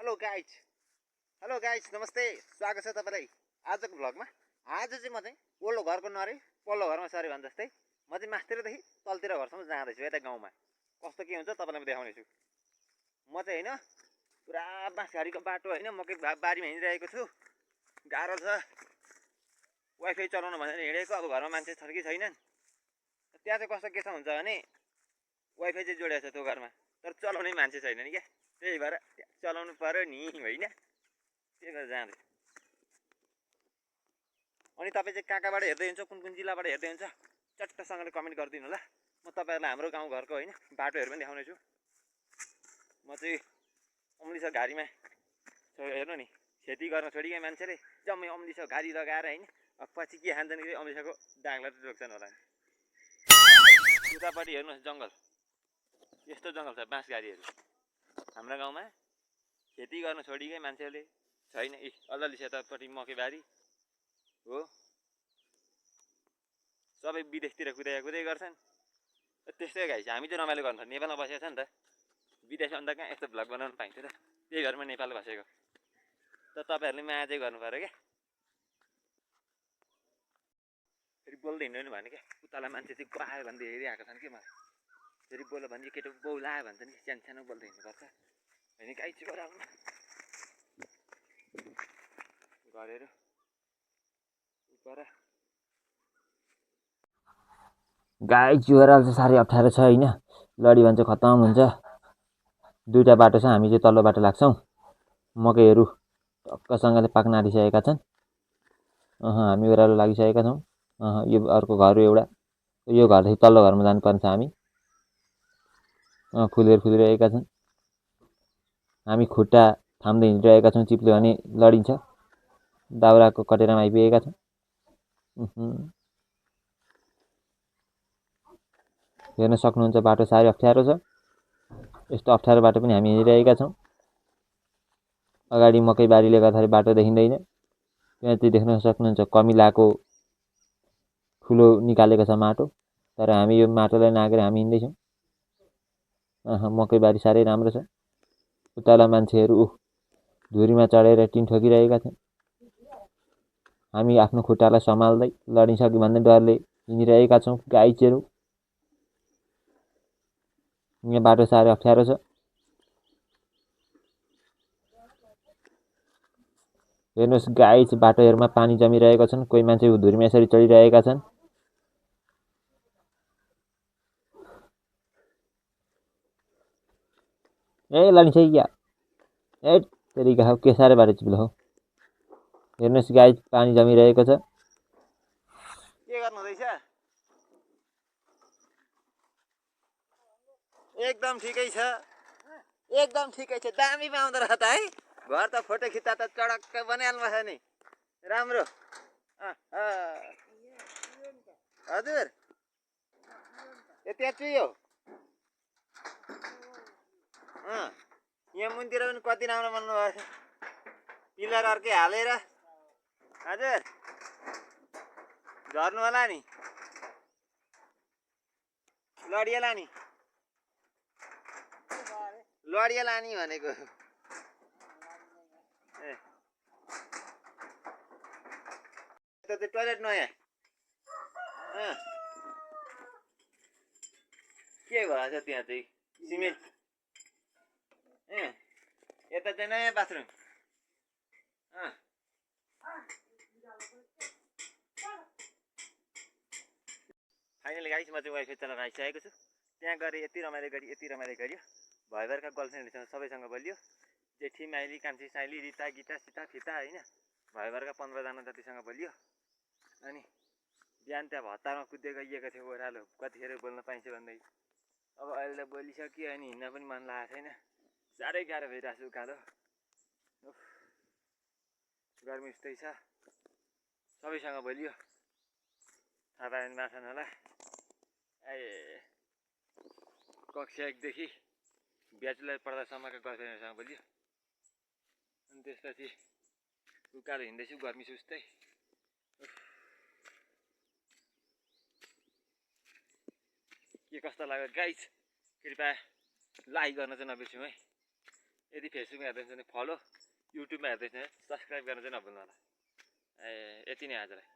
Hello guys नमस्ते स्वागत छ तपाईँलाई आजको भ्लगमा। आज चाहिँ म चाहिँ ओल्लो घरको नरे पल्लो घरमा सरे भने जस्तै म चाहिँ माथितिरदेखि तलतिर घरसम्म जाँदैछु यता गाउँमा। कस्तो के हुन्छ तपाईँलाई देखाउनेछु। म चाहिँ होइन पुरा बाँसघारीको बाटो होइन मकै बारीमा हिँडिरहेको छु। गाह्रो छ वाइफाई चलाउनु भनेर हिँडेको। अब घरमा मान्छे छ कि छैनन्। त्यहाँ चाहिँ कस्तो के छ हुन्छ भने वाइफाई चाहिँ जोडिएको छ त्यो घरमा, तर चलाउने मान्छे छैनन् क्या। त्यही भएर चलाउनु पर्यो नि होइन, त्यही भएर जाँदै। अनि तपाईँ चाहिँ कहाँबाट हेर्दै हुन्छ, कुन कुन जिल्लाबाट हेर्दै हुन्छ चट्टसँगले कमेन्ट गरिदिनु होला। म तपाईँहरूलाई हाम्रो गाउँघरको होइन बाटोहरू पनि देखाउने छु। म चाहिँ अम्लिसो घारीमा हेर्नु नि, खेती गर्न छोडिकै मान्छेले जम्मै अम्लिसो घारी लगाएर होइन पछि के खान्छन् कि अम्लिसोको डाङ्ला रोक्छन् होला नि। उतापट्टि हेर्नुहोस् जङ्गल, यस्तो जङ्गल छ बाँसघारीहरू। हाम्रो गाउँमा खेती गर्न छोडिकै मान्छेले छैन। अलि सेतापट्टि मकैबारी हो, सबै विदेशतिर कुदै गर्छन्। त्यस्तै गाइस हामी चाहिँ रमाइलो गर्छ। नेपालमा बसेको छ नि त, विदेशमा अन्त कहाँ यस्तो भ्लग बनाउनु पाइन्छ त। त्यही भएर म नेपाल बसेको। त तपाईँहरूले माया चाहिँ गर्नु पऱ्यो क्या। फेरि बोल्दै हिँड्नु भने क्या उतालाई मान्छे चाहिँ को आयो भन्दै हेरिरहेको छन् कि मलाई। फेरि बोल्यो भने केटो बौला आयो भन्छन् कि सानो सानो बोल्दै हिँड्नुपर्छ होइन। गाई चाहिँ गराउनु गरेर उपर गाई चुहेर चाहिँ साह्रै अप्ठ्यारो छ होइन। लडी भने चाहिँ खतम हुन्छ। दुईवटा बाटो छ, हामी चाहिँ तल्लो बाटो लाग्छौँ। मकैहरू टक्कसँगले पाक्न आँटिसकेका छन्। हामी ओह्रालो लागिसकेका छौँ। यो अर्को घर एउटा, यो घरदेखि तल्लो घरमा जानुपर्छ हामी। फुलिरहेका छन्। हामी खुट्टा थाम्दै हिँडिरहेका छौँ, चिप्ल्यो भने लडिन्छ। दाउराको कटेरामा आइपुगेका छौँ। हेर्न सक्नुहुन्छ बाटो साह्रै अप्ठ्यारो छ। यस्तो अप्ठ्यारो बाटो पनि हामी हिँडिरहेका छौँ। अगाडि मकै बारीले गर्दाखेरि बाटो देखिँदैन। त्यहाँ चाहिँ देख्न सक्नुहुन्छ कमिलाको ठुलो निकालेको छ माटो, तर हामी यो माटोलाई नागेर हामी हिँड्दैछौँ। मकै बारी साह्रै राम्रो छ। उताला मान्छेहरू धुरीमा चढेर टिन ठोकिरहेका छन्। हामी आफ्नो खुट्टालाई सम्हाल्दै लडिसक्यो भन्ने डरले हिँडिरहेका छौँ। गाई चेरौँ। यहाँ बाटो साह्रै अप्ठ्यारो छ। हेर्नुहोस् गाई बाटोहरूमा पानी जमिरहेका छन्। कोही मान्छे धुरीमा यसरी चढिरहेका छन्। लडिन्छ क्या तेरिका हो के साह्रै बाटो चिप्लो हो। हेर्नुहोस् गाई पानी जमिरहेको छ। के गर्नु हुँदैछ? एकदम ठिकै छ, एकदम ठिकै छ। दामी पाउँदो रहेछ त है। घर त फोटो खिच्दा त चडक्क बनाइहाल्नु छ नि, राम्रो। हजुर त्यहाँ चुयो। यहाँ मुनतिर पनि कति राम्रो बनाउनु भएको छ, पिलर अर्कै हालेर। हजुर झर्नु होला नि, लडिएला नि, लडिएला नि भनेको। त्यो चाहिँ टोइलेट नयाँ के भएछ त्यहाँ चाहिँ सिमेन्ट। यता चाहिँ नयाँ बाथरुम। फाइनली गाइस म चाहिँ वाइफाई चलाएर आइसकेको छु। त्यहाँ गएर यति रमाइलो गऱ्यो। भैबरका गर्लफ्रेन्डहरूसँग सबैसँग बोलियो। जेठी माइली कान्छी साइली रिता गीता सीता फिता होइन, भैबरका 15जना जतिसँग बोलियो। अनि बिहान त्यहाँ भत्तारमा कुद्दै गइएको थियो ओह्रालो, कतिखेर बोल्न पाइन्छ भन्दै। अब अहिले त बोलिसक्यो, अनि हिँड्न पनि मन लागेको छैन। साह्रै गाह्रो भइरहेको छ उकालो। गर्मी उस्तै छ। सबैसँग बोलियो, थाहा पायो भने मार्छन् होला। कक्षा 1 देखि ब्याचलर पढ्दासम्मका गर्लफ्रेन्डहरूसँग बोलियो। अनि त्यसपछि उकालो हिँड्दैछु, गर्मी सुस्तै। के कस्तो लाग्यो गाइस, कृपया लाइक गर्न चाहिँ नबिर्सौँ है। यदि फेसबुकमा हेर्दैछ भने फलो, युट्युबमा हेर्दैछ भने सब्सक्राइब गर्न चाहिँ नभुल्नु होला। यति नै आजलाई।